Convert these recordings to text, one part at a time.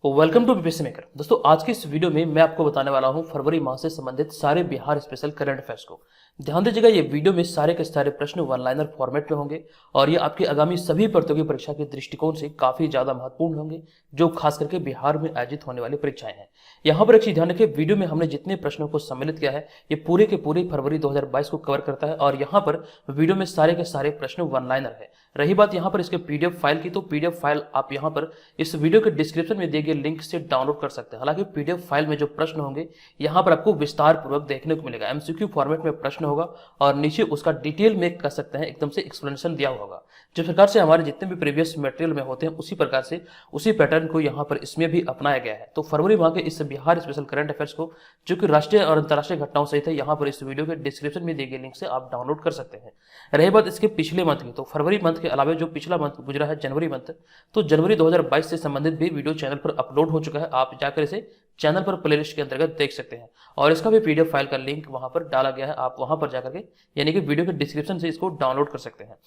Welcome to BPSC maker. दोस्तों, आज के इस वीडियो में मैं आपको बताने वाला हूं फरवरी माह से संबंधित सारे बिहार स्पेशल करंट अफेयर्स को। ध्यान दीजिएगा, ये वीडियो में सारे के सारे प्रश्न वन लाइनर फॉर्मेट में होंगे और ये आपकी आगामी सभी प्रतियोगी परीक्षा के दृष्टिकोण से काफी ज्यादा महत्वपूर्ण होंगे, जो खास करके बिहार में आयोजित होने वाली परीक्षाएं हैं। यहाँ पर एक चीज ध्यान रखिए, वीडियो में हमने जितने प्रश्नों को सम्मिलित किया है ये पूरे के पूरे फरवरी 2022 को कवर करता है और यहाँ पर वीडियो में सारे के सारे प्रश्न वन लाइनर है। रही बात यहाँ पर इसके पीडीएफ फाइल की, तो पीडीएफ फाइल आप यहाँ पर इस वीडियो के डिस्क्रिप्शन में दिए गए लिंक से डाउनलोड कर सकते हैं। हालांकि पीडीएफ फाइल में जो प्रश्न होंगे यहाँ पर आपको विस्तार पूर्वक देखने को मिलेगा। एमसीक्यू फॉर्मेट में प्रश्न होगा और नीचे उसका डिटेल में कर सकते हैं, एकदम से एक्सप्लेनेशन दिया होगा। जिस प्रकार से हमारे जितने भी प्रीवियस मटेरियल में होते हैं उसी प्रकार से उसी पैटर्न को यहाँ पर इसमें भी अपनाया गया है। तो फरवरी माह के इस बिहार स्पेशल करंट अफेयर्स को, जो कि राष्ट्रीय और अंतर्राष्ट्रीय घटनाओं सहित है, यहाँ पर इस वीडियो के डिस्क्रिप्शन में दिए गए लिंक से आप डाउनलोड कर सकते हैं। रही बात इसके पिछले मंथ की, तो फरवरी मंथ के अलावा जो पिछला मंथ गुजरा है जनवरी मंथ, तो जनवरी 2022 से संबंधित भी वीडियो चैनल पर अपलोड हो चुका है। आप जाकर इसे चैनल पर प्लेलिस्ट के अंतर्गत देख सकते हैं और इसका भी पीडीएफ फाइल का लिंक वहां पर डाला गया है। आप वहां पर जाकर के यानी कि वीडियो के डिस्क्रिप्शन से इसको डाउनलोड कर सकते हैं।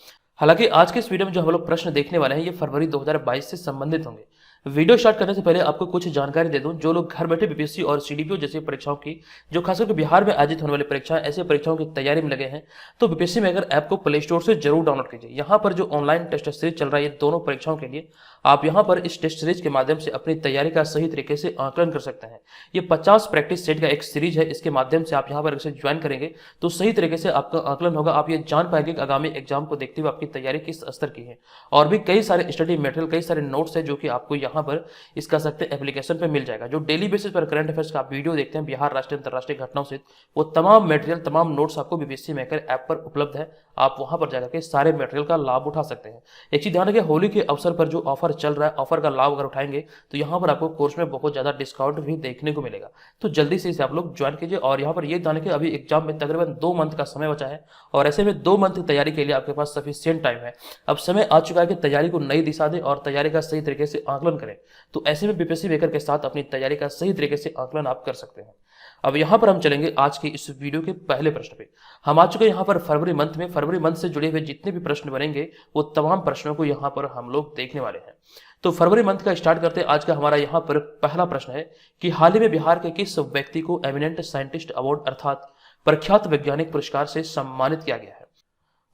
हालांकि आज के इस वीडियो में जो हम लोग प्रश्न देखने वाले हैं ये फरवरी 2022 से संबंधित होंगे। वीडियो स्टार्ट करने से पहले आपको कुछ जानकारी दे दूं, जो लोग घर बैठे बीपीएससी और सीडीपीओ जैसी परीक्षाओं की, जो खासकर बिहार में आयोजित होने वाली परीक्षाएं, ऐसे परीक्षाओं की तैयारी में लगे हैं, तो बीपीएससी मेकर ऐप को प्ले स्टोर से जरूर डाउनलोड कीजिए। यहाँ पर जो ऑनलाइन टेस्ट सीरीज चल रहा है ये दोनों परीक्षाओं के लिए, आप यहाँ पर इस टेस्ट सीरीज के माध्यम से अपनी तैयारी का सही तरीके से आकलन कर सकते हैं। ये 50 प्रैक्टिस सेट का एक सीरीज है। इसके माध्यम से आप यहाँ पर इसे ज्वाइन करेंगे तो सही तरीके से आपका आकलन होगा। आप ये जान पाएंगे कि आगामी एग्जाम को देखते हुए आपकी तैयारी किस स्तर की है। और भी कई सारे स्टडी मटेरियल, कई सारे नोट्स है जो कि आपको यहाँ पर इसका सकते एप्लीकेशन पे मिल जाएगा। जो डेली बेसिस पर करंट अफेयर्स का वीडियो देखते हैं बिहार, राष्ट्रीय, अंतर्राष्ट्रीय घटनाओं से, वो तमाम मटेरियल, तमाम नोट्स आपको बीपीएससी मेकर ऐप पर उपलब्ध है। आप वहां पर जाकर के सारे मटेरियल का लाभ उठा सकते हैं। एक चीज ध्यान रखिए, होली के अवसर पर जो ऑफर चल रहा है, ऑफर का लाभ अगर उठाएंगे तो यहाँ पर आपको कोर्स में बहुत ज्यादा डिस्काउंट भी देखने को मिलेगा। तो जल्दी से इसे आप लोग ज्वाइन कीजिए। और यहाँ पर ये ध्यान रखिए, अभी एग्जाम में तकरीबन 2 मंथ का समय बचा है और ऐसे में 2 मंथ की तैयारी के लिए आपके पास सफिशिएंट टाइम है। अब समय आ चुका है कि तैयारी को नई दिशा दें और तैयारी का सही तरीके से आकलन करें। तो ऐसे में बीपीएससी मेकर के साथ अपनी तैयारी का सही तरीके से आकलन आप कर सकते हैं। अब यहाँ पर हम चलेंगे आज के इस वीडियो के पहले प्रश्न पे। हम आ चुके हैं यहाँ पर फरवरी मंथ में। फरवरी मंथ से जुड़े हुए जितने भी प्रश्न बनेंगे वो तमाम प्रश्नों को यहाँ पर हम लोग देखने वाले हैं। तो फरवरी मंथ का स्टार्ट करते हैं। आज का हमारा यहाँ पर पहला प्रश्न है कि हाल ही में बिहार के किस व्यक्ति को एमिनेंट साइंटिस्ट अवार्ड अर्थात प्रख्यात वैज्ञानिक पुरस्कार से सम्मानित किया गया है?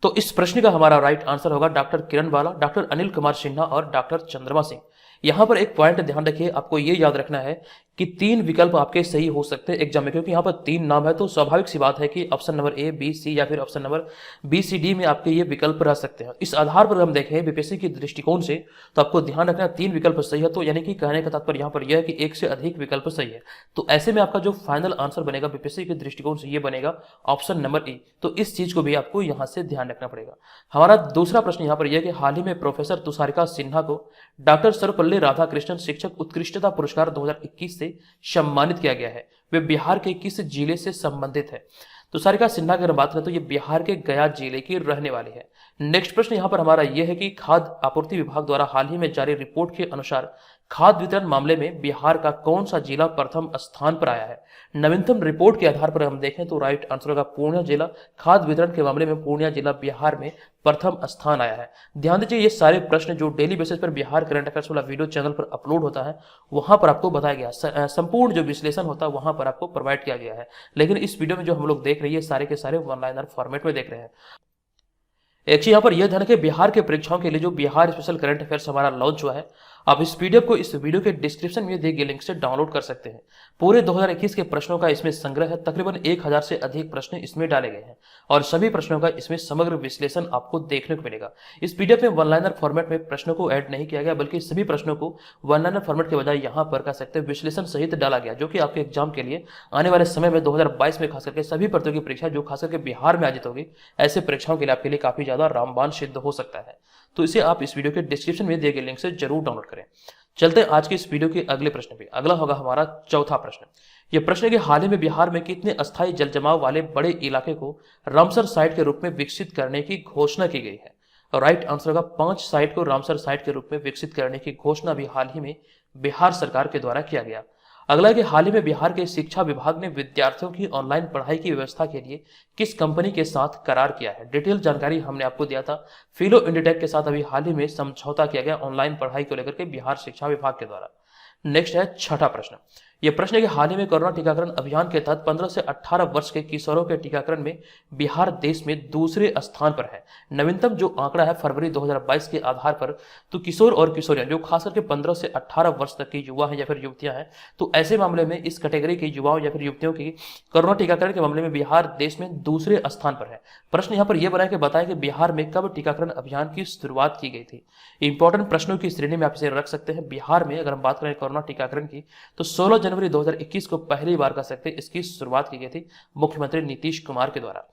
तो इस प्रश्न का हमारा राइट आंसर होगा डॉक्टर किरण बाला, डॉक्टर अनिल कुमार सिन्हा और डॉक्टर चंद्रमा सिंह। यहाँ पर एक पॉइंट ध्यान रखिए, आपको ये याद रखना है कि 3 विकल्प आपके सही हो सकते हैं एग्जाम में, क्योंकि यहाँ पर 3 नाम है। तो स्वाभाविक सी बात है कि ऑप्शन नंबर ए, बी, सी या फिर ऑप्शन नंबर बी, सी, डी में आपके ये विकल्प रह सकते हैं। इस आधार पर हम देखें बीपीएससी की दृष्टिकोण से, तो आपको ध्यान रखना 3 विकल्प सही है। तो यानी कि कहने का तात्पर्य यहाँ पर यह है कि 1 से अधिक विकल्प सही है। तो ऐसे में आपका जो फाइनल आंसर बनेगा बीपीएससी के दृष्टिकोण से ये बनेगा ऑप्शन नंबर ए। तो इस चीज को भी आपको यहाँ से ध्यान रखना पड़ेगा। हमारा दूसरा प्रश्न यहाँ पर यह कि हाल ही में प्रोफेसर तुषारिका सिन्हा को डॉक्टर सर्वपल्ली राधाकृष्णन शिक्षक उत्कृष्टता पुरस्कार 2021 से सम्मानित किया गया है। वे बिहार के किस जिले से संबंधित है? तुषारिका सिन्हा की अगर बात करें तो ये बिहार के गया जिले की रहने वाली है। नेक्स्ट प्रश्न यहाँ पर हमारा यह है कि खाद्य आपूर्ति विभाग द्वारा हाल ही में जारी रिपोर्ट के अनुसार खाद्य वितरण मामले में बिहार का कौन सा जिला प्रथम स्थान पर आया है? नवीनतम रिपोर्ट के आधार पर हम देखें तो राइट आंसर होगा पूर्णिया जिला। खाद्य वितरण के मामले में पूर्णिया जिला बिहार में प्रथम स्थान आया है। ध्यान दीजिए, ये सारे प्रश्न जो डेली बेसिस पर बिहार करंट अफेयर्स वाला वीडियो चैनल पर अपलोड होता है वहां पर आपको बताया गया, संपूर्ण जो विश्लेषण होता है वहां पर आपको प्रोवाइड किया गया है। लेकिन इस वीडियो में जो हम लोग देख रहे हैं सारे के सारे वन लाइनर फॉर्मेट में देख रहे हैं। एक चीज यहाँ पर यह ध्यान रखें, बिहार के परीक्षाओं के लिए जो बिहार स्पेशल करंट अफेयर्स हमारा लॉन्च हुआ है, आप इस पीडीएफ को इस वीडियो के डिस्क्रिप्शन में दिए गए लिंक से डाउनलोड कर सकते हैं। पूरे 2021 के प्रश्नों का इसमें संग्रह है। तकरीबन 1000 से अधिक प्रश्न इसमें डाले गए हैं और सभी प्रश्नों का इसमें समग्र विश्लेषण आपको देखने को मिलेगा। इस पीडीएफ में वन लाइनर फॉर्मेट में प्रश्नों को ऐड नहीं किया गया, बल्कि सभी प्रश्नों को वन लाइनर फॉर्मेट के बजाय यहाँ पर कह सकते हैं विश्लेषण सहित डाला गया, जो कि आपके एग्जाम के लिए आने वाले समय में 2022 में खास करके सभी प्रतियोगी परीक्षा जो खास करके बिहार में आयोजित होगी, ऐसे परीक्षाओं के लिए आपके लिए काफी ज्यादा रामबाण सिद्ध हो सकता है। तो इसे आप इस वीडियो के डिस्क्रिप्शन में दिए गए लिंक से जरूर डाउनलोड करें। चलते हैं आज के इस वीडियो के अगले प्रश्न पे। अगला होगा हमारा चौथा प्रश्न। यह प्रश्न है कि हाल ही में बिहार में कितने अस्थायी जल जमाव वाले बड़े इलाके को रामसर साइट के रूप में विकसित करने की घोषणा की गई है? राइट आंसर होगा 5 साइट को रामसर साइट के रूप में विकसित करने की घोषणा भी हाल ही में बिहार सरकार के द्वारा किया गया। अगला है कि हाल ही में बिहार के शिक्षा विभाग ने विद्यार्थियों की ऑनलाइन पढ़ाई की व्यवस्था के लिए किस कंपनी के साथ करार किया है? डिटेल जानकारी हमने आपको दिया था। फिलो इंडिटेक के साथ अभी हाल ही में समझौता किया गया ऑनलाइन पढ़ाई को लेकर के बिहार शिक्षा विभाग के द्वारा। नेक्स्ट है छठा प्रश्न। यह प्रश्न है कि हाल ही में कोरोना टीकाकरण अभियान के तहत 15 से 18 वर्ष के किशोरों के टीकाकरण में बिहार देश में दूसरे स्थान पर है। नवीनतम जो आंकड़ा है फरवरी 2022 के आधार पर, तो किशोर और किशोरियां जो खास करके 15 से 18 वर्ष तक की युवा है या फिर युवतियां हैं, तो ऐसे मामले में इस कैटेगरी के युवाओं या फिर युवतियों की कोरोना टीकाकरण के मामले में बिहार देश में दूसरे स्थान पर है। प्रश्न यहाँ पर यह बना है कि बताएं कि बिहार में कब टीकाकरण अभियान की शुरुआत की गई थी। इंपॉर्टेंट प्रश्नों की श्रेणी में आप इसे रख सकते हैं। बिहार में अगर हम बात करें कोरोना टीकाकरण की, तो 16 जनवरी 2021 को पहली बार कह सकते हैं इसकी शुरुआत की गई थी मुख्यमंत्री नीतीश कुमार के द्वारा।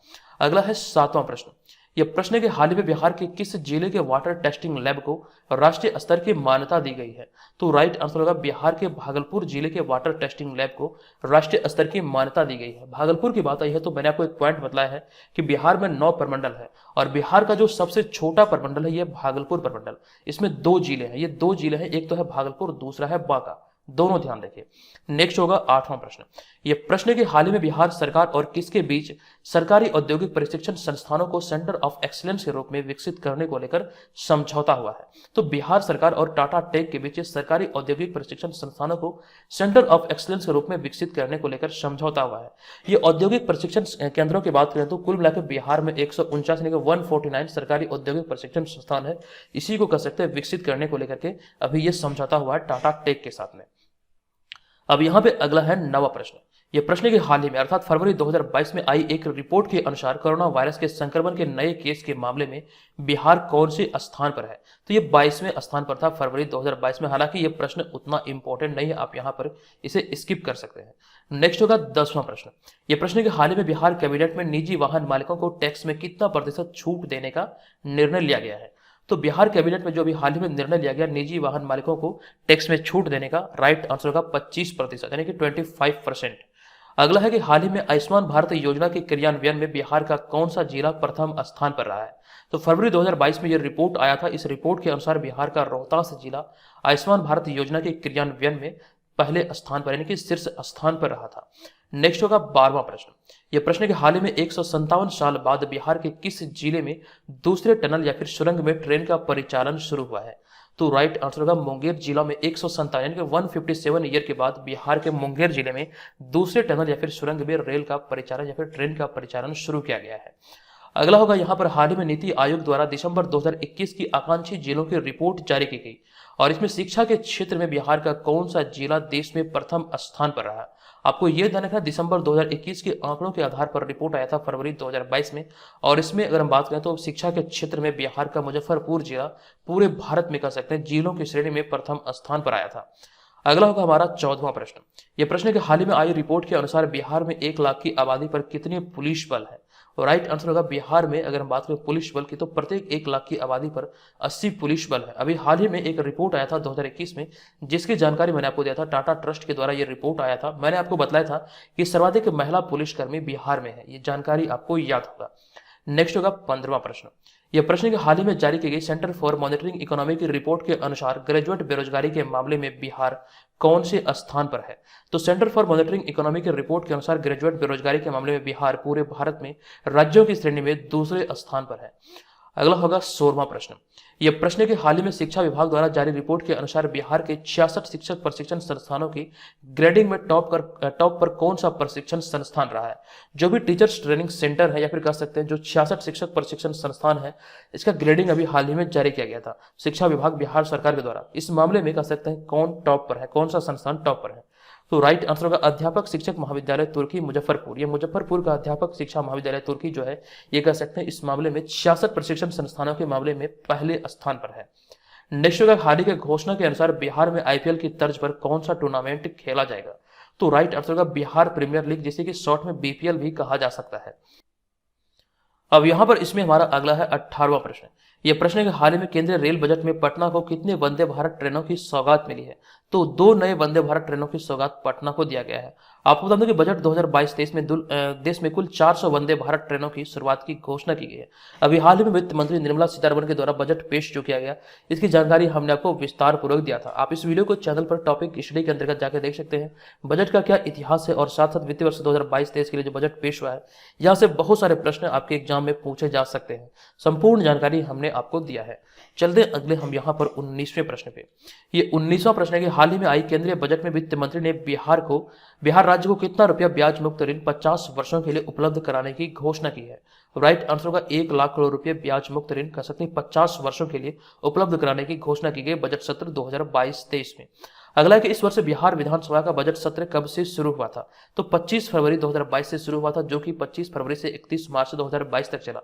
अगला है सातवां प्रश्न। यह प्रश्न है कि हाल ही में बिहार के किस जिले के वाटर टेस्टिंग लैब को राष्ट्रीय स्तर की मान्यता दी गई है। तो राइट आंसर होगा बिहार के भागलपुर जिले के वाटर टेस्टिंग लैब को राष्ट्रीय स्तर की मान्यता दी गई है। भागलपुर की बात आई है तो मैंने आपको एक पॉइंट बताया है कि बिहार में 9 प्रमंडल है और बिहार का जो सबसे छोटा प्रमंडल है यह भागलपुर प्रमंडल। इसमें 2 जिले हैं, ये 2 जिले हैं, एक तो है भागलपुर, दूसरा है बांका, दोनों ध्यान रखिए। नेक्स्ट होगा 8वां प्रश्न। यह प्रश्न है कि हाल ही में बिहार सरकार और किसके बीच सरकारी औद्योगिक प्रशिक्षण संस्थानों को सेंटर ऑफ एक्सीलेंस के रूप में विकसित करने को लेकर समझौता हुआ है। तो बिहार सरकार और टाटा टेक के बीच सरकारी औद्योगिक प्रशिक्षण संस्थानों को सेंटर ऑफ एक्सीलेंस के रूप में विकसित करने को लेकर समझौता हुआ है। ये औद्योगिक प्रशिक्षण केंद्रों की बात करें तो कुल मिलाकर बिहार में 149 सरकारी औद्योगिक प्रशिक्षण संस्थान है। इसी को कह सकते हैं विकसित करने को लेकर के अभी यह समझौता हुआ है टाटा टेक के साथ में। अब यहां पे अगला है 9वां प्रश्न। यह प्रश्न के हाल ही में अर्थात फरवरी 2022 में आई एक रिपोर्ट के अनुसार कोरोना वायरस के संक्रमण के नए केस के मामले में बिहार कौन से स्थान पर है। तो ये 22वें स्थान पर था फरवरी 2022 में। हालांकि यह प्रश्न उतना इंपॉर्टेंट नहीं है, आप यहां पर इसे स्किप कर सकते हैं। नेक्स्ट होगा 10वां प्रश्न। यह प्रश्न के हाल ही में बिहार कैबिनेट में निजी वाहन मालिकों को टैक्स में कितना प्रतिशत छूट देने का निर्णय लिया गया है। तो बिहार कैबिनेट में जो अभी हाल ही में निर्णय लिया गया निजी वाहन मालिकों को टैक्स में छूट देने का, राइट आंसर होगा 25% यानी कि 25%। अगला है कि हाल ही में आयुष्मान भारत योजना के क्रियान्वयन में बिहार का कौन सा जिला प्रथम स्थान पर रहा है। तो फरवरी 2022 में यह रिपोर्ट आया था। इस रिपोर्ट के अनुसार बिहार का रोहतास जिला आयुष्मान भारत योजना के क्रियान्वयन में पहले स्थान पर यानी कि शीर्ष स्थान पर रहा था। नेक्स्ट होगा 12वां प्रश्न। यह प्रश्न के हाल ही में 157 साल बाद बिहार के किस जिले में दूसरे टनल या फिर सुरंग में ट्रेन का परिचालन शुरू हुआ है। तो राइट आंसर होगा मुंगेर जिला में 157 यानी कि 157 ईयर के बाद बिहार के मुंगेर जिले में दूसरे टनल या फिर सुरंग में रेल का परिचालन या फिर ट्रेन का परिचालन शुरू किया गया है। अगला होगा यहाँ पर हाल ही में नीति आयोग द्वारा दिसंबर 2021 की आकांक्षी जिलों की रिपोर्ट जारी की गई और इसमें शिक्षा के क्षेत्र में बिहार का कौन सा जिला देश में प्रथम स्थान पर रहा। आपको यह ध्यान रखना दिसंबर 2021 के आंकड़ों के आधार पर रिपोर्ट आया था फरवरी 2022 में और इसमें अगर हम बात करें तो शिक्षा के क्षेत्र में बिहार का मुजफ्फरपुर जिला पूरे भारत में कह सकते हैं जिलों की श्रेणी में प्रथम स्थान पर आया था। अगला होगा हमारा 14वां प्रश्न। यह प्रश्न के हाल ही में आई रिपोर्ट के अनुसार बिहार में 1 लाख की आबादी पर कितने पुलिस बल है। और राइट आंसर होगा बिहार में अगर हम बात करें पुलिस बल की तो प्रत्येक 1 लाख की आबादी पर 80 पुलिस बल है। अभी हाल ही में एक रिपोर्ट आया था 2021 में जिसकी जानकारी मैंने आपको दिया था, टाटा ट्रस्ट के द्वारा यह रिपोर्ट आया था। मैंने आपको बताया था कि सर्वाधिक महिला पुलिसकर्मी बिहार में है, ये जानकारी आपको याद होगा। नेक्स्ट होगा 15वां प्रश्न। यह प्रश्न के हाल ही में जारी की गई सेंटर फॉर मॉनिटरिंग इकोनॉमी की रिपोर्ट के अनुसार ग्रेजुएट बेरोजगारी के मामले में बिहार कौन से स्थान पर है। तो सेंटर फॉर मॉनिटरिंग इकोनॉमी की रिपोर्ट के अनुसार ग्रेजुएट बेरोजगारी के मामले में बिहार पूरे भारत में राज्यों की श्रेणी में दूसरे स्थान पर है। अगला होगा 16वां प्रश्न। यह प्रश्न के हाल ही में शिक्षा विभाग द्वारा जारी रिपोर्ट के अनुसार बिहार के 66 शिक्षक प्रशिक्षण संस्थानों की ग्रेडिंग में टॉप पर कौन सा प्रशिक्षण संस्थान रहा है। जो भी टीचर्स ट्रेनिंग सेंटर है या फिर कह सकते हैं जो 66 शिक्षक प्रशिक्षण संस्थान है इसका ग्रेडिंग अभी हाल ही में जारी किया गया था शिक्षा विभाग बिहार सरकार के द्वारा। इस मामले में कह सकते हैं कौन टॉप पर है, कौन सा संस्थान टॉप पर है। तो राइट आंसर होगा अध्यापक शिक्षक महाविद्यालय तुर्की मुजफ्फरपुर। ये मुजफ्फरपुर का अध्यापक शिक्षा महाविद्यालय तुर्की जो है ये कह सकते हैं इस मामले में 66 प्रशिक्षण संस्थानों के मामले में पहले स्थान पर है। नेक्स्ट होगा हाल ही के घोषणा के अनुसार बिहार में आईपीएल की तर्ज पर कौन सा टूर्नामेंट खेला जाएगा। तो राइट आंसर होगा बिहार प्रीमियर लीग, जिसे कि शॉर्ट में बीपीएल भी कहा जा सकता है। अब यहां पर इसमें हमारा अगला है 18वां प्रश्न। यह प्रश्न है कि हाल ही में केंद्रीय रेल बजट में पटना को कितने वंदे भारत ट्रेनों की सौगात मिली है। तो 2 नए वंदे भारत ट्रेनों की सौगात पटना को दिया गया है। आपको बता दूं कि बजट 2022-23 में देश में कुल 400 वंदे भारत ट्रेनों की शुरुआत की घोषणा की गई है। अभी हाल ही में वित्त मंत्री निर्मला सीतारमण के द्वारा बजट पेश जो किया गया, इसकी जानकारी हमने आपको विस्तार पूर्वक दिया था। आप इस वीडियो को चैनल पर टॉपिक स्टडी के अंतर्गत जाकर देख सकते हैं बजट का क्या इतिहास है, और साथ साथ वित्तीय वर्ष 2022-23 के लिए जो बजट पेश हुआ है, यहाँ से बहुत सारे प्रश्न आपके एग्जाम में पूछे जा सकते हैं। संपूर्ण जानकारी हमने आपको दिया है। चलते अगले हम यहाँ पर 19वें प्रश्न पे। ये 19वां प्रश्न है कि हाल ही में आई केंद्रीय बजट में वित्त मंत्री ने बिहार राज्य को कितना रुपया ब्याज मुक्त ऋण 50 वर्षों के लिए उपलब्ध कराने की घोषणा की है। राइट आंसर होगा 1 लाख करोड़ रुपए ब्याज मुक्त ऋण कर सकते हैं 50 वर्षों के लिए उपलब्ध कराने की घोषणा की गई बजट सत्र 2022-23 में। अगला है कि इस वर्ष बिहार विधानसभा का बजट सत्र कब से शुरू हुआ था, तो 25 फरवरी 2022 से शुरू हुआ था, जो कि 25 फरवरी से 31 मार्च 2022 तक चला।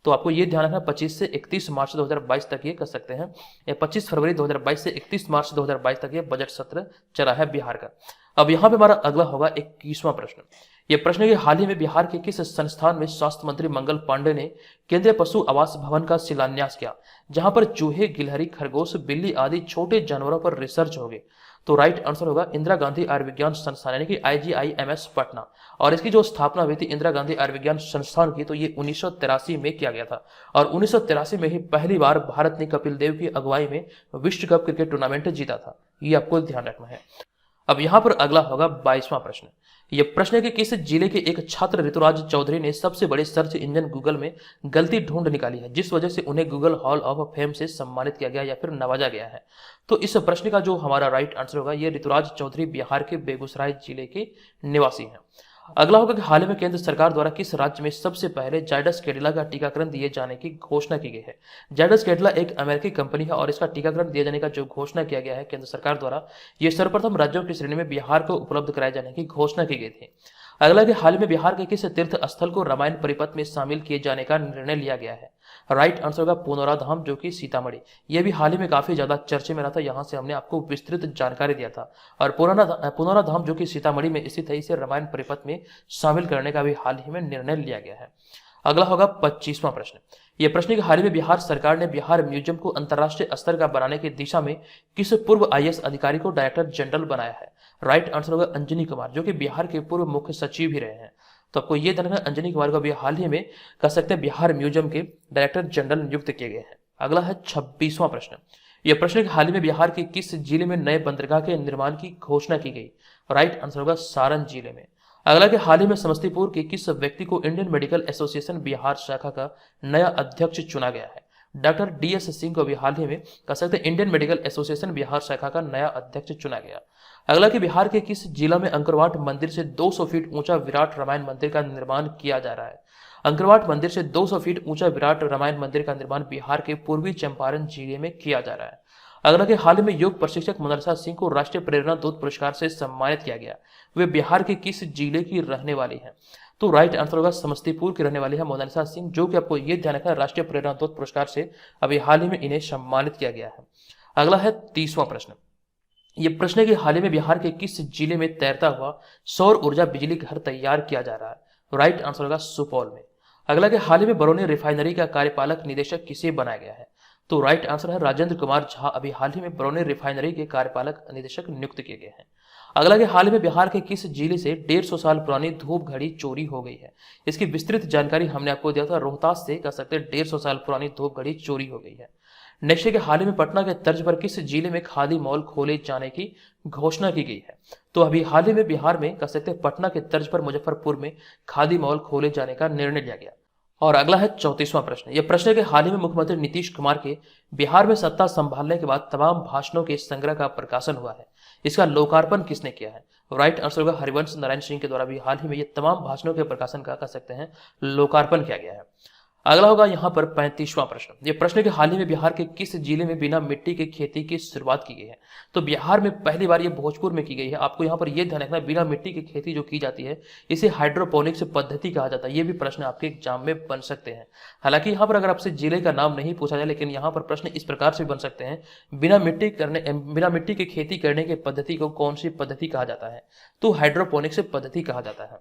तो आपको ये ध्यान रखना 25 से 31 मार्च 2022 तक ये कर सकते हैं, 25 फरवरी 2022 से 31 मार्च 2022 तक ये बजट सत्र चला है बिहार का। अब यहाँ पे हमारा अगला होगा 21वां प्रश्न। ये प्रश्न है कि हाल ही में बिहार के किस संस्थान में स्वास्थ्य मंत्री मंगल पांडे ने केंद्रीय पशु आवास भवन का शिलान्यास किया, जहां पर चूहे, गिलहरी, खरगोश, बिल्ली आदि छोटे जानवरों पर रिसर्च होगी। तो राइट आंसर होगा इंदिरा गांधी आयुर्विज्ञान संस्थान यानी कि IGIMS पटना। और इसकी जो स्थापना हुई थी इंदिरा गांधी आयुर्विज्ञान संस्थान की, तो ये 1983 में किया गया था। और 1983 में ही पहली बार भारत ने कपिल देव की अगुवाई में विश्व कप क्रिकेट टूर्नामेंट जीता था। ये आपको ध्यान रखना है। अब यहाँ पर अगला होगा 22वां प्रश्न। यह प्रश्न है कि किस जिले के एक छात्र ऋतुराज चौधरी ने सबसे बड़े सर्च इंजन गूगल में गलती ढूंढ निकाली है, जिस वजह से उन्हें गूगल हॉल ऑफ फेम से सम्मानित किया गया या फिर नवाजा गया है। तो इस प्रश्न का जो हमारा राइट आंसर होगा, ये ऋतुराज चौधरी बिहार के बेगूसराय जिले के निवासी हैं। अगला होगा कि हाल ही में केंद्र सरकार द्वारा किस राज्य में सबसे पहले जायडस कैडिला का टीकाकरण दिए जाने की घोषणा की गई है। जायडस कैडिला एक अमेरिकी कंपनी है और इसका टीकाकरण दिए जाने का जो घोषणा किया गया है केंद्र सरकार द्वारा, ये सर्वप्रथम राज्यों की श्रेणी में बिहार को उपलब्ध कराए जाने की घोषणा की गई थी। अगला कि हाल ही में बिहार के किस तीर्थ स्थल को रामायण परिपथ में शामिल किए जाने का निर्णय लिया गया है। राइट आंसर होगा पुनौरा धाम, जो कि सीतामढ़ी। यह भी हाल ही में काफी ज्यादा चर्चे में रहा था, यहाँ से हमने आपको विस्तृत जानकारी दिया था। और पुनौरा धाम जो कि सीतामढ़ी में स्थित है, इसे रामायण परिपथ में शामिल करने का भी हाल ही में निर्णय लिया गया है। अगला होगा 25वां प्रश्न। यह प्रश्न कि हाल ही में बिहार सरकार ने बिहार म्यूजियम को अंतर्राष्ट्रीय स्तर का बनाने की दिशा में किस पूर्व IAS अधिकारी को डायरेक्टर जनरल बनाया है। राइट आंसर होगा अंजनी कुमार, जो कि बिहार के पूर्व मुख्य सचिव भी रहे हैं। तो आपको ये ध्यान रखना, अंजनी कुमार को अभी हाल ही में कह सकते हैं बिहार म्यूजियम के डायरेक्टर जनरल नियुक्त किए गए हैं। अगला है 26वां प्रश्न। यह प्रश्न हाल ही में बिहार के किस जिले में नए बंदरगाह के निर्माण की घोषणा की गई। राइट आंसर होगा सारण जिले में। अगला कि हाल ही में समस्तीपुर के किस व्यक्ति को इंडियन मेडिकल एसोसिएशन बिहार शाखा का नया अध्यक्ष चुना गया है। डॉक्टर DS सिंह को अभी हाल ही में कह सकते हैं इंडियन मेडिकल एसोसिएशन बिहार शाखा का नया अध्यक्ष चुना गया। अगला कि बिहार के किस जिला में अंकरवाट मंदिर से 200 फीट ऊंचा विराट रामायण मंदिर का निर्माण किया जा रहा है। अंकरवाट मंदिर से 200 फीट ऊंचा विराट रामायण मंदिर का निर्माण बिहार के पूर्वी चंपारण जिले में किया जा रहा है। अगला कि हाल ही में योग प्रशिक्षक मोनालिसा सिंह को राष्ट्रीय प्रेरणा दूत पुरस्कार से सम्मानित किया गया। वे बिहार के किस जिले की रहने वाली हैं। तो राइट आंसर होगा समस्तीपुर की रहने वाली है मोनालिसा सिंह, जो कि आपको ये ध्यान रखना है राष्ट्रीय प्रेरणा दूत पुरस्कार से अभी हाल ही में इन्हें सम्मानित किया गया है। अगला है 30वां प्रश्न। ये प्रश्न है कि हाल ही में बिहार के किस जिले में तैरता हुआ सौर ऊर्जा बिजली घर तैयार किया जा रहा है। राइट आंसर होगा सुपौल में। अगला कि हाल ही में बरौनी रिफाइनरी का कार्यपालक निदेशक किसे बनाया गया है। तो राइट आंसर है राजेंद्र कुमार झा अभी हाल ही में बरौनी रिफाइनरी के कार्यपालक निदेशक नियुक्त किए गए हैं। अगला कि हाल ही में बिहार के किस जिले से 150 साल पुरानी धूप घड़ी चोरी हो गई है। इसकी विस्तृत जानकारी हमने आपको दिया था, रोहतास से कह सकते हैं 150 साल पुरानी धूप घड़ी चोरी हो गई है। नेक्स्ट है कि हाल ही में पटना के तर्ज पर किस जिले में खादी मॉल खोले जाने की घोषणा की गई है। तो अभी हाल ही में बिहार में कह सकते हैं पटना के तर्ज पर मुजफ्फरपुर में खादी मॉल खोले जाने का निर्णय लिया गया। और अगला है 34वां प्रश्न। यह प्रश्न है कि हाल ही में मुख्यमंत्री नीतीश कुमार के बिहार में सत्ता संभालने के बाद तमाम भाषणों के संग्रह का प्रकाशन हुआ है। इसका लोकार्पण किसने किया है। राइट आंसर होगा हरिवंश नारायण सिंह के द्वारा भी हाल ही में ये तमाम भाषणों के प्रकाशन का कह सकते हैं लोकार्पण किया गया है। अगला होगा यहाँ पर 35वां प्रश्न। यह प्रश्न है कि हाल ही में बिहार के किस जिले में बिना मिट्टी के खेती की शुरुआत की गई है। तो बिहार में पहली बार ये भोजपुर में की गई है। आपको यहाँ पर यह ध्यान रखना, बिना मिट्टी की खेती जो की जाती है इसे हाइड्रोपोनिक्स पद्धति कहा जाता है। ये भी प्रश्न आपके एग्जाम में बन सकते हैं। हालांकि यहाँ पर अगर आपसे जिले का नाम नहीं पूछा जाए, लेकिन यहाँ पर प्रश्न इस प्रकार से बन सकते हैं, बिना मिट्टी की खेती करने की पद्धति को कौन सी पद्धति कहा जाता है। तो हाइड्रोपोनिक्स पद्धति कहा जाता है।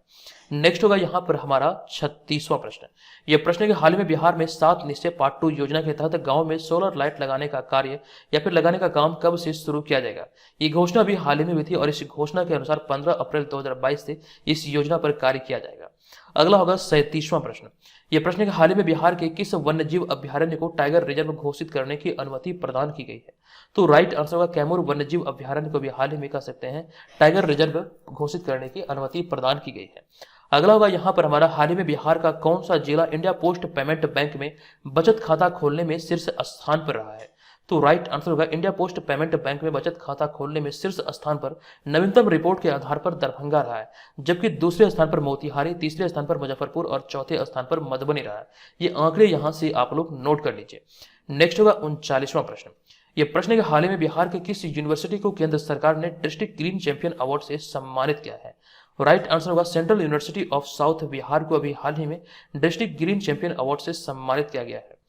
नेक्स्ट होगा यहाँ पर हमारा 36वां प्रश्न। यह प्रश्न है कि हाल हाल ही में बिहार में 7 निश्चय पार्ट 2 योजना के तहत गांव में सोलर लाइट लगाने का कार्य या फिर लगाने का काम कब से शुरू किया जाएगा? ये घोषणा भी हाल ही में हुई थी और इस घोषणा के अनुसार 15 अप्रैल 2022 से इस योजना पर कार्य किया जाएगा। अगला होगा 37वां प्रश्न। यह प्रश्न है कि हाल ही में बिहार के किस वन्यजीव अभ्यारण्य को टाइगर रिजर्व घोषित करने की अनुमति प्रदान की गई है? तो राइट आंसर होगा कैमूर वन्यजीव अभ्यारण्य को भी हाल ही में कह सकते हैं टाइगर रिजर्व घोषित करने की अनुमति प्रदान की गई है। अगला होगा यहाँ पर हमारा हाल ही में बिहार का कौन सा जिला इंडिया पोस्ट पेमेंट बैंक में बचत खाता खोलने में शीर्ष स्थान पर रहा है? तो राइट आंसर होगा इंडिया पोस्ट पेमेंट बैंक में बचत खाता खोलने में शीर्ष स्थान पर नवीनतम रिपोर्ट के आधार पर दरभंगा रहा है, जबकि दूसरे स्थान पर मोतिहारी, तीसरे स्थान पर मुजफ्फरपुर और चौथे स्थान पर मधुबनी रहा है। ये आंकड़े यहां से आप लोग नोट कर लीजिए। नेक्स्ट होगा 39वां प्रश्न। यह प्रश्न है कि हाल ही में बिहार के किस यूनिवर्सिटी को केंद्र सरकार ने डिस्ट्रिक्ट ग्रीन चैंपियन अवार्ड से सम्मानित किया है? राइट आंसर होगा central university of south Bihar को अभी हाल ही में डिस्ट्रिक्ट ग्रीन चैंपियन अवार्ड से सम्मानित किया गया है।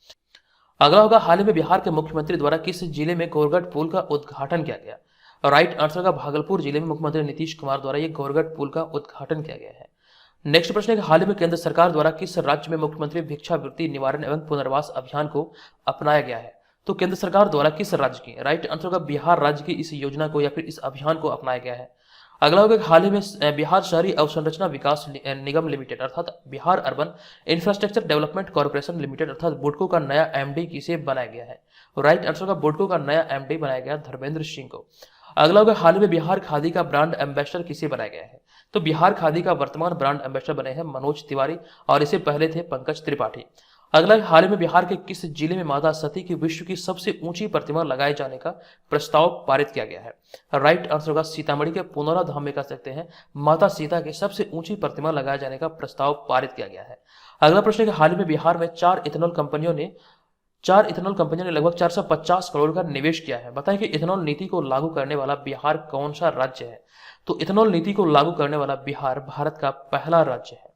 अगला होगा हाल ही में बिहार के मुख्यमंत्री द्वारा किस जिले में गोरगढ़ पुल का उद्घाटन किया गया? राइट आंसर होगा भागलपुर जिले में मुख्यमंत्री नीतीश कुमार द्वारा यह गोरगढ़ पुल का उद्घाटन किया गया है। नेक्स्ट प्रश्न है कि हाल ही में केंद्र सरकार द्वारा किस राज्य में मुख्यमंत्री भिक्षावृत्ति निवारण एवं पुनर्वास अभियान को अपनाया गया है? तो केंद्र सरकार द्वारा किस राज्य की? राइट आंसर होगा बिहार राज्य की इस योजना को या फिर इस अभियान को अपनाया गया है। अगला होगा हाल ही में बिहार शहरी अवसंरचना विकास निगम लिमिटेड अर्थात Bihar urban infrastructure development corporation limited अर्थात बुडको का नया एमडी किसे बनाया गया है? राइट आंसर होगा बुडको का नया एमडी बनाया गया धर्मेंद्र सिंह को। अगला होगा हाल ही में बिहार खादी का ब्रांड एम्बेसडर किसे बनाया गया है? तो बिहार खादी का वर्तमान ब्रांड एम्बेसडर बने हैं मनोज तिवारी और इससे पहले थे पंकज त्रिपाठी। अगला हाल ही में बिहार के किस जिले में माता सती की विश्व की सबसे ऊंची प्रतिमा लगाए जाने का प्रस्ताव पारित किया गया है? राइट आंसर होगा सीतामढ़ी के पुनौरा धाम में कह सकते हैं माता सीता की सबसे ऊंची प्रतिमा लगाए जाने का प्रस्ताव पारित किया गया है। अगला प्रश्न है कि हाल ही में बिहार में 4 इथेनॉल कंपनियों ने लगभग 450 करोड़ का निवेश किया है। बताएं कि इथेनॉल नीति को लागू करने वाला बिहार कौन सा राज्य है? तो इथेनॉल नीति को लागू करने वाला बिहार भारत का पहला राज्य है।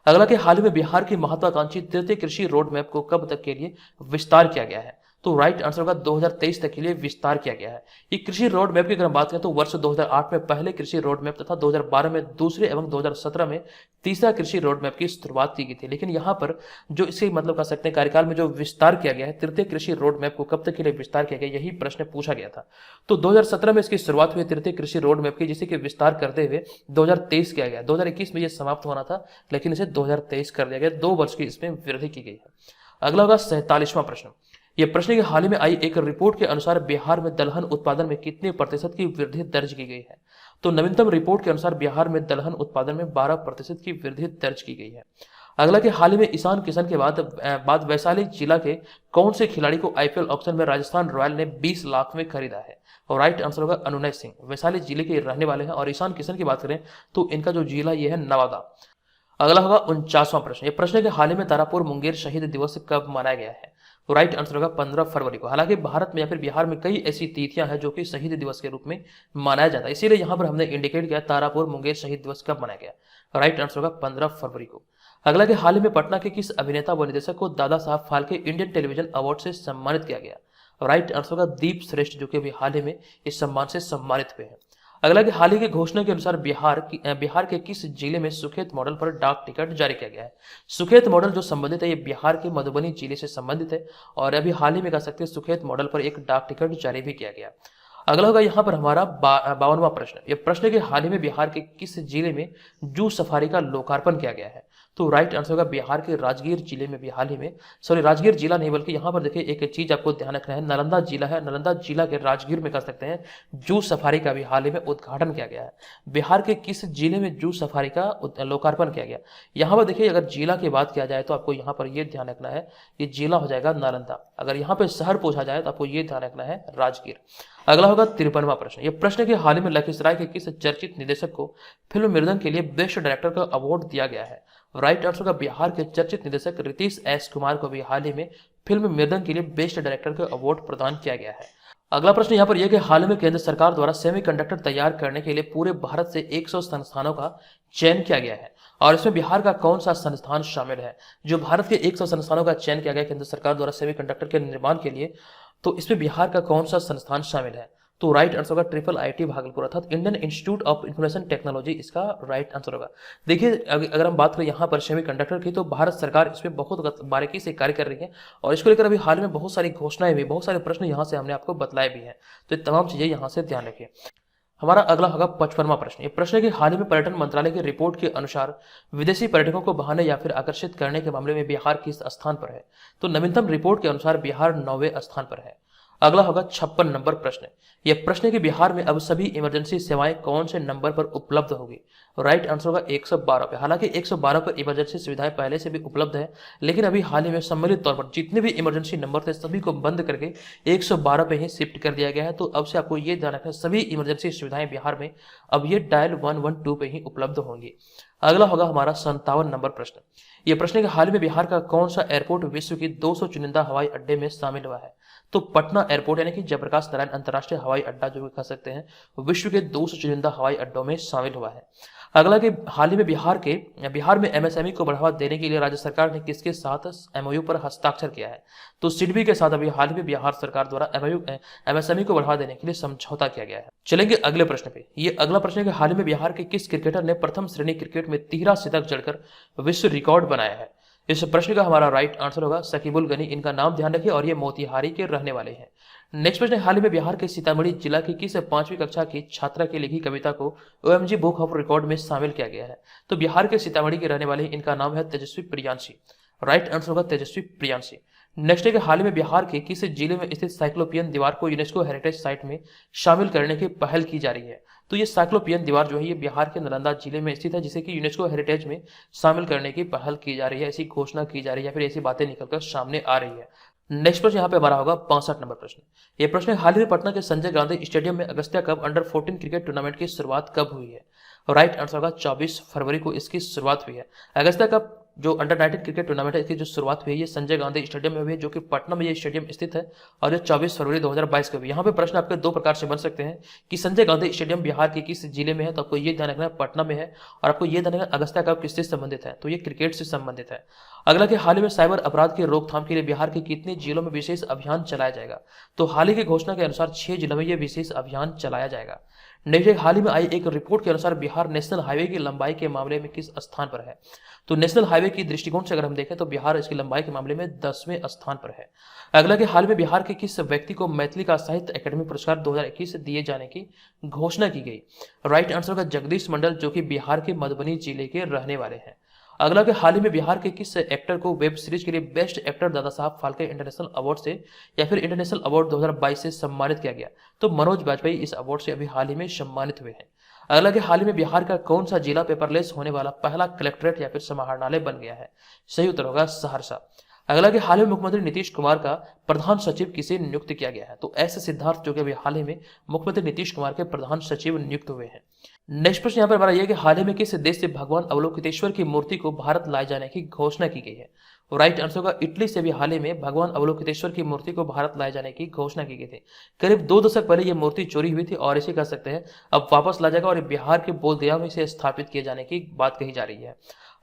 अगला कि हाल ही में बिहार की महत्वाकांक्षी तृतीय कृषि रोड मैप को कब तक के लिए विस्तार किया गया है? तो राइट आंसर होगा 2023 तक के लिए विस्तार किया गया है। ये कृषि रोड मैप की अगर हम बात करें तो वर्ष 2008 में पहले कृषि रोड मैप तथा 2012 में दूसरे एवं 2017 में तीसरा कृषि रोड मैप की शुरुआत की गई थी। लेकिन यहाँ पर जो इसे मतलब कह सकते हैं कार्यकाल में जो विस्तार किया गया है तृतीय कृषि रोड मैप को कब तक के लिए विस्तार किया गया, यही प्रश्न पूछा गया था। तो 2017 में इसकी शुरुआत हुई तृतीय कृषि रोड मैप की, जिसे कि विस्तार करते हुए 2023 किया गया। 2021 में यह समाप्त होना था लेकिन इसे 2023 कर दिया गया। 2 वर्ष की इसमें वृद्धि की गई है। अगला होगा 47वां प्रश्न। यह प्रश्न है कि हाल ही में आई एक रिपोर्ट के अनुसार बिहार में दलहन उत्पादन में कितने प्रतिशत की वृद्धि दर्ज की गई है? तो नवीनतम रिपोर्ट के अनुसार बिहार में दलहन उत्पादन में 12% की वृद्धि दर्ज की गई है। अगला कि हाल ही में ईशान किशन के बाद वैशाली जिला के कौन से खिलाड़ी को आईपीएल ऑक्शन में राजस्थान रॉयल ने 20 लाख में खरीदा है? और राइट आंसर होगा अनुनय सिंह। वैशाली जिले के रहने वाले हैं। और ईशान किशन की बात करें तो इनका जो जिला ये है नवादा। अगला होगा 49वां प्रश्न। यह प्रश्न है कि हाल ही में तारापुर मुंगेर शहीद दिवस कब मनाया गया है? तो राइट आंसर होगा 15 फरवरी को। हालांकि भारत में या फिर बिहार में कई ऐसी तिथियां हैं जो कि शहीद दिवस के रूप में मनाया जाता है, इसीलिए यहां पर हमने इंडिकेट किया तारापुर मुंगेर शहीद दिवस कब मनाया गया। राइट आंसर होगा 15 फरवरी को। अगला कि हाल ही में पटना के किस अभिनेता व निर्देशक को Dada Saheb Phalke Indian television award से सम्मानित किया गया? राइट आंसर होगा दीप श्रेष्ठ, जो कि अभी हाल ही में इस सम्मान से सम्मानित हुए हैं। अगला कि हाल ही की घोषणा के अनुसार बिहार के किस जिले में सुखेत मॉडल पर डाक टिकट जारी किया गया है? सुखेत मॉडल जो संबंधित है ये बिहार के मधुबनी जिले से संबंधित है और अभी हाल ही में कह सकते हैं सुखेत मॉडल पर एक डाक टिकट जारी भी किया गया। अगला होगा यहाँ पर हमारा 52वां प्रश्न। यह प्रश्न है कि हाल ही में बिहार के किस जिले में जू सफारी का लोकार्पण किया गया है? तो राइट आंसर होगा बिहार के राजगीर जिले में भी हाल ही में, राजगीर जिला नहीं बल्कि यहाँ पर देखिए एक चीज आपको ध्यान रखना है, नालंदा जिला है, नालंदा जिला के राजगीर में कह सकते हैं जू सफारी का भी हाल ही में उद्घाटन किया गया है। बिहार के किस जिले में जू सफारी का लोकार्पण किया गया? यहाँ पर देखिए अगर जिला की बात किया जाए तो आपको यहाँ पर यह ध्यान रखना है ये जिला हो जाएगा नालंदा। अगर यहाँ पे शहर पूछा जाए तो आपको ये ध्यान रखना है राजगीर। अगला होगा 53वां प्रश्न। यह प्रश्न के हाल ही में लखीसराय के किस चर्चित निर्देशक को फिल्म मृदंग के लिए बेस्ट डायरेक्टर का अवार्ड दिया गया है? राइट आंसर का बिहार के चर्चित निर्देशक रितेश एस कुमार को भी हाल ही में फिल्म मृदंग के लिए बेस्ट डायरेक्टर का अवार्ड प्रदान किया गया है। अगला प्रश्न यहाँ पर यह कि हाल ही में केंद्र सरकार द्वारा सेमीकंडक्टर तैयार करने के लिए पूरे भारत से 100 संस्थानों का चयन किया गया है और इसमें बिहार का कौन सा संस्थान शामिल है? जो भारत के 100 संस्थानों का चयन किया गया केंद्र सरकार द्वारा सेमीकंडक्टर के निर्माण के लिए, तो इसमें बिहार का कौन सा संस्थान शामिल है? तो राइट आंसर होगा ट्रिपल आईटी भागलपुर अर्थात Indian institute of information technology इसका राइट आंसर होगा। देखिए अगर हम बात करें यहाँ पर सेमीकंडक्टर की, तो भारत सरकार इसमें बहुत बारीकी से कार्य कर रही है और इसको लेकर अभी हाल में बहुत सारी घोषणाएं भी, बहुत सारे प्रश्न यहाँ से हमने आपको बतलाए भी हैं। तो ये तमाम चीजें यहाँ से ध्यान रखिए। हमारा अगला होगा 55वां प्रश्न। ये प्रश्न है कि हाल ही में पर्यटन मंत्रालय की रिपोर्ट के अनुसार विदेशी पर्यटकों को बहाने या फिर आकर्षित करने के मामले में बिहार किस स्थान पर है? तो नवीनतम रिपोर्ट के अनुसार बिहार 9वें स्थान पर है। अगला होगा 56 नंबर प्रश्न। यह प्रश्न है कि बिहार में अब सभी इमरजेंसी सेवाएं कौन से नंबर पर उपलब्ध होगी? राइट आंसर होगा 112 पे। हालांकि 112 पर इमरजेंसी सुविधाएं पहले से भी उपलब्ध है, लेकिन अभी हाल ही में सम्मिलित तौर पर जितने भी इमरजेंसी नंबर थे सभी को बंद करके 112 पे ही शिफ्ट कर दिया गया है। तो अब से आपको ये ध्यान रखना, सभी इमरजेंसी सुविधाएं बिहार में अब ये डायल 112 पे ही उपलब्ध होंगी। अगला होगा हमारा 57 नंबर प्रश्न। यह प्रश्न है कि हाल में बिहार का कौन सा एयरपोर्ट विश्व की 200 चुनिंदा हवाई अड्डे में शामिल हुआ है? तो पटना एयरपोर्ट यानी कि जयप्रकाश नारायण अंतर्राष्ट्रीय हवाई अड्डा जो कह सकते हैं, विश्व के 200 चुनिंदा हवाई अड्डों में शामिल हुआ है। अगला कि हाल ही में बिहार में एमएसएमई को बढ़ावा देने के लिए राज्य सरकार ने किसके साथ एमओयू पर हस्ताक्षर किया है? तो सिडबी के साथ अभी हाल ही में बिहार सरकार द्वारा एमएसएमई को बढ़ावा देने के लिए समझौता किया गया है। चलेंगे अगले प्रश्न पे। ये अगला प्रश्न है कि हाल ही में बिहार के किस क्रिकेटर ने प्रथम श्रेणी क्रिकेट में 13 शतक जड़कर विश्व रिकॉर्ड बनाया है? इस प्रश्न का हमारा राइट आंसर होगा शकीबुल गनी। इनका नाम ध्यान रखिए और ये मोतिहारी के रहने वाले हैं। नेक्स्ट प्रश्न, हाल ही में बिहार के सीतामढ़ी जिला की किस 5वीं कक्षा की छात्रा की लिखी कविता को ओएमजी बुक ऑफ रिकॉर्ड में शामिल किया गया है? तो बिहार के सीतामढ़ी के रहने वाले इनका नाम है तेजस्वी प्रियांशी। राइट आंसर होगा तेजस्वी प्रियांशी। नेक्स्ट है कि हाल ही में बिहार के किस जिले में स्थित साइक्लोपियन दीवार को यूनेस्को हेरिटेज साइट में शामिल करने की पहल की जा रही है? तो ये साइक्लोपियन दीवार जो है ये बिहार के नालंदा जिले में स्थित है, जिसे कि यूनेस्को हेरिटेज में शामिल करने की पहल की जा रही है, ऐसी घोषणा की जा रही है या फिर ऐसी बातें निकलकर सामने आ रही है। नेक्स्ट प्रश्न यहाँ पे हमारा होगा 65 नंबर प्रश्न। ये प्रश्न हाल ही में पटना के संजय गांधी स्टेडियम में Agastya cup under 14 cricket tournament की शुरुआत कब हुई है? राइट आंसर होगा 24 फरवरी को इसकी शुरुआत हुई है। अगस्त्या कप जो अंडर 19 क्रिकेट टूर्नामेंट है इसकी जो शुरुआत हुई है ये संजय गांधी स्टेडियम में हुई है, जो कि पटना में ये स्टेडियम स्थित है और ये 24 फरवरी 2022 को हुई। यहाँ पे प्रश्न आपके दो प्रकार से बन सकते हैं कि संजय गांधी स्टेडियम बिहार के किस जिले में है? तो आपको ये ध्यान रखना है पटना में है, और आपको ये ध्यान रखना अगस्त्या कप किससे संबंधित है? तो ये क्रिकेट से संबंधित है। अगला कि हाल ही में साइबर अपराध की रोकथाम के लिए बिहार के कितने जिलों में विशेष अभियान चलाया जाएगा? तो हाल ही की घोषणा के अनुसार 6 जिलों में यह विशेष अभियान चलाया जाएगा। नेक्स्ट, हाल ही में आई एक रिपोर्ट के अनुसार बिहार नेशनल हाईवे की लंबाई के मामले में किस स्थान पर है? तो नेशनल हाईवे की दृष्टिकोण से अगर हम देखें तो बिहार इसकी लंबाई के मामले में 10वें स्थान पर है। अगला कि हाल में बिहार के किस व्यक्ति को मैथिली का साहित्य अकादमी पुरस्कार 2021 से दिए जाने की घोषणा की गई? राइट आंसर का जगदीश मंडल, जो कि बिहार के मधुबनी जिले के रहने वाले हैं। अगला कि हाल ही में बिहार के किस एक्टर को वेब सीरीज के लिए best actor Dada Saheb Phalke international award से या फिर इंटरनेशनल अवार्ड 2022 से सम्मानित किया गया? तो मनोज बाजपेयी इस अवार्ड से अभी हाल ही में सम्मानित हुए हैं। अगला कि हाल ही में बिहार का कौन सा जिला पेपरलेस होने वाला पहला कलेक्ट्रेट या फिर समाहरणालय बन गया है? सही उत्तर होगा सहरसा। अगला कि हाल ही में मुख्यमंत्री नीतीश कुमार का प्रधान सचिव किसे नियुक्त किया गया है? तो एस सिद्धार्थ, जो कि अभी हाल ही में मुख्यमंत्री नीतीश कुमार के प्रधान सचिव नियुक्त हुए हैं। नेक्स्ट प्रश्न यहाँ पर हमारा यह कि हाल ही में किस देश से भगवान अवलोकितेश्वर की मूर्ति को भारत लाए जाने की घोषणा की गई है? राइट आंसर होगा इटली से भी हाल ही में भगवान अवलोकितेश्वर की मूर्ति को भारत लाए जाने की घोषणा की गई थी। करीब 2 दशक पहले यह मूर्ति चोरी हुई थी और इसे कह सकते हैं अब वापस ला जाएगा और बिहार के बोधगया में इसे स्थापित किए जाने की बात कही जा रही है।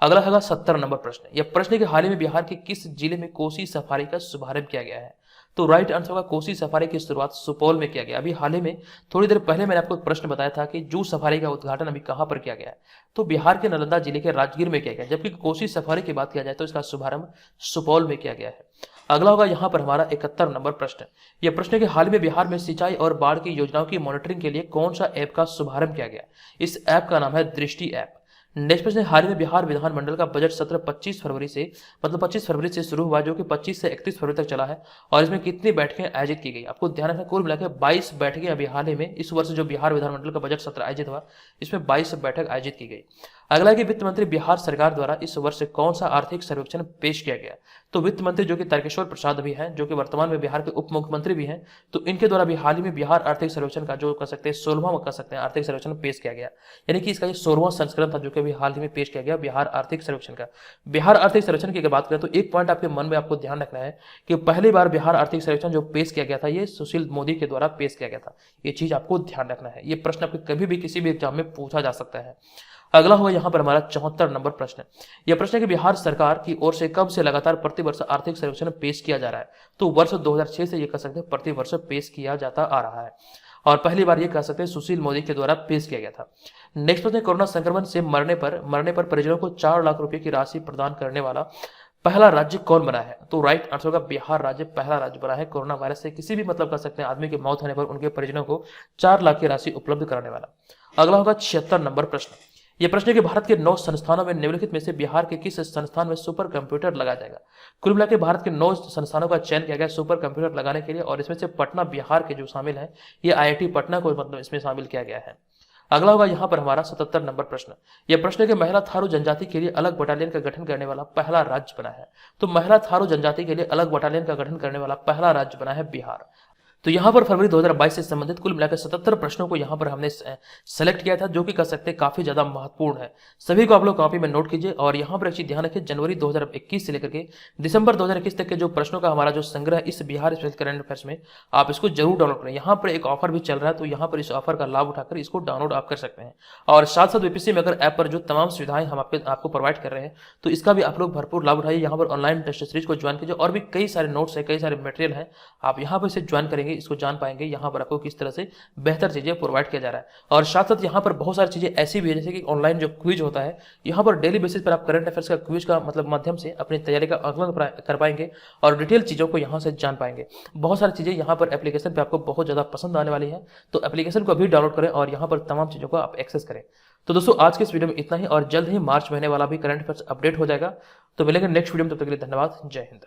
अगला होगा 70 नंबर प्रश्न। यह प्रश्न है कि हाल ही में बिहार के किस जिले में कोसी सफारी का शुभारंभ किया गया है? तो राइट आंसर होगा कोसी सफारी की शुरुआत सुपौल में किया गया। अभी हाल ही में थोड़ी देर पहले मैंने आपको एक प्रश्न बताया था कि जू सफारी का उद्घाटन अभी कहां पर किया गया है? तो बिहार के नालंदा जिले के राजगीर में किया गया, जबकि कोसी सफारी की बात किया जाए तो इसका शुभारंभ सुपौल में किया गया है। अगला होगा यहाँ पर हमारा 71 नंबर प्रश्न। यह प्रश्न है कि हाल में बिहार में सिंचाई और बाढ़ की योजनाओं की मॉनिटरिंग के लिए कौन सा ऐप का शुभारंभ किया गया? इस ऐप का नाम है दृष्टि ऐप। नेक्स्ट प्रश्न, हाल ही में बिहार विधानमंडल का बजट सत्र 25 फरवरी से शुरू हुआ, जो कि 25 से 31 फरवरी तक चला है और इसमें कितनी बैठकें आयोजित की गई? आपको ध्यान रखना कुल मिलाकर 22 बैठकें अभी हाल ही में इस वर्ष जो बिहार विधानमंडल का बजट सत्र आयोजित हुआ इसमें 22 बैठक आयोजित की गई। अगला कि वित्त मंत्री बिहार सरकार द्वारा इस वर्ष कौन सा आर्थिक सर्वेक्षण पेश किया गया? तो वित्त मंत्री जो कि तारकेश्वर प्रसाद भी हैं, जो कि वर्तमान में बिहार के उप मुख्यमंत्री भी हैं, तो इनके द्वारा भी हाल ही में बिहार आर्थिक सर्वेक्षण का जो कह सकते हैं 16वां कह सकते हैं आर्थिक सर्वेक्षण पेश किया गया। यानी कि इसका ये 16वां संस्करण था जो कि अभी हाल ही में पेश किया गया बिहार आर्थिक सर्वेक्षण का। बिहार आर्थिक सर्वेक्षण की अगर बात करें तो एक पॉइंट आपके मन में आपको ध्यान रखना है कि पहली बार बिहार आर्थिक सर्वेक्षण जो पेश किया गया था ये सुशील मोदी के द्वारा पेश किया गया था। ये चीज आपको ध्यान रखना है, ये प्रश्न आपके कभी भी किसी भी एग्जाम में पूछा जा सकता है। अगला होगा यहाँ पर हमारा 74 नंबर प्रश्न। यह प्रश्न है कि बिहार सरकार की ओर से कब से लगातार प्रतिवर्ष आर्थिक सर्वेक्षण पेश किया जा रहा है? तो वर्ष 2006 से ये कह सकते हैं प्रतिवर्ष पेश किया जाता आ रहा है। और पहली बार ये कह सकते हैं सुशील मोदी के द्वारा पेश किया गया था। नेक्स्ट प्रश्न है, कोरोना संक्रमण से मरने पर परिजनों को 4 लाख रुपए की राशि प्रदान करने वाला पहला राज्य कौन बना है? तो राइट आंसर होगा बिहार राज्य पहला राज्य बना है कोरोना वायरस से किसी भी मतलब कर सकते हैं आदमी की मौत होने पर उनके परिजनों को 4 लाख की राशि उपलब्ध कराने वाला। अगला होगा 76 नंबर प्रश्न। यह प्रश्न है कि भारत के 9 संस्थानों में निम्नलिखित में से बिहार के किस संस्थान में सुपर कंप्यूटर लगाया जाएगा? कुल मिलाकर भारत के 9 संस्थानों का चयन किया गया सुपर कंप्यूटर लगाने के लिए, और इसमें से पटना बिहार के जो शामिल है ये IIT पटना को मतलब इसमें शामिल किया गया है। अगला होगा यहाँ पर हमारा 77 नंबर प्रश्न। यह प्रश्न है कि महिला थारू जनजाति के लिए अलग बटालियन का गठन करने वाला पहला राज्य बना है। तो महिला थारू जनजाति के लिए अलग बटालियन का गठन करने वाला पहला राज्य बना है बिहार। तो यहाँ पर फरवरी 2022 से संबंधित कुल मिलाकर 77 प्रश्नों को यहाँ पर हमने सेलेक्ट किया था, जो कि कह सकते हैं काफी ज्यादा महत्वपूर्ण है। सभी को आप लोग कॉपी में नोट कीजिए, और यहाँ पर एक चीज ध्यान रखिए, जनवरी 2021 से लेकर के दिसंबर 2021 तक के जो प्रश्नों का हमारा जो संग्रह है इस बिहार स्पेशल करंट अफेयर्स में, आप इसको जरूर डाउनलोड करें। यहाँ पर एक ऑफर भी चल रहा है, तो यहाँ पर इस ऑफर का लाभ उठाकर इसको डाउनलोड आप कर सकते हैं। और साथ साथ बीपीएससी में अगर ऐप पर जो तमाम सुविधाएं हम आपको प्रोवाइड कर रहे हैं, तो इसका भी आप लोग भरपूर लाभ उठाइए। यहाँ पर ऑनलाइन टेस्ट सीरीज को ज्वाइन कीजिए, और भी कई सारे नोट्स है, कई सारे मटेरियल है, आप यहाँ पर इसे ज्वाइन करेंगे, इसको जान पाएंगे यहाँ पर आपको किस तरह से बेहतर चीजें प्रोवाइड किया जा रहा है। और साथ साथ यहाँ पर बहुत सारी चीजें ऐसी भी है, जैसे कि ऑनलाइन जो क्विज होता है, यहाँ पर डेली बेसिस पर आप करंट अफेयर्स का क्विज का मतलब माध्यम से अपनी तैयारी का आकलन कर पाएंगे और डिटेल चीजों को यहाँ से जान पाएंगे। बहुत सारी चीजें यहाँ पर एप्लीकेशन पे आपको बहुत ज्यादा पसंद आने वाली है, तो एप्लीकेशन को अभी डाउनलोड करें और यहाँ पर तमाम चीजों को आप एक्सेस करें। तो दोस्तों आज के इस वीडियो में इतना ही, और जल्द ही मार्च महीने वाला भी करंट अफेयर्स अपडेट हो जाएगा। तो मिलेंगे नेक्स्ट वीडियो में, तब तक के लिए धन्यवाद। जय हिंद।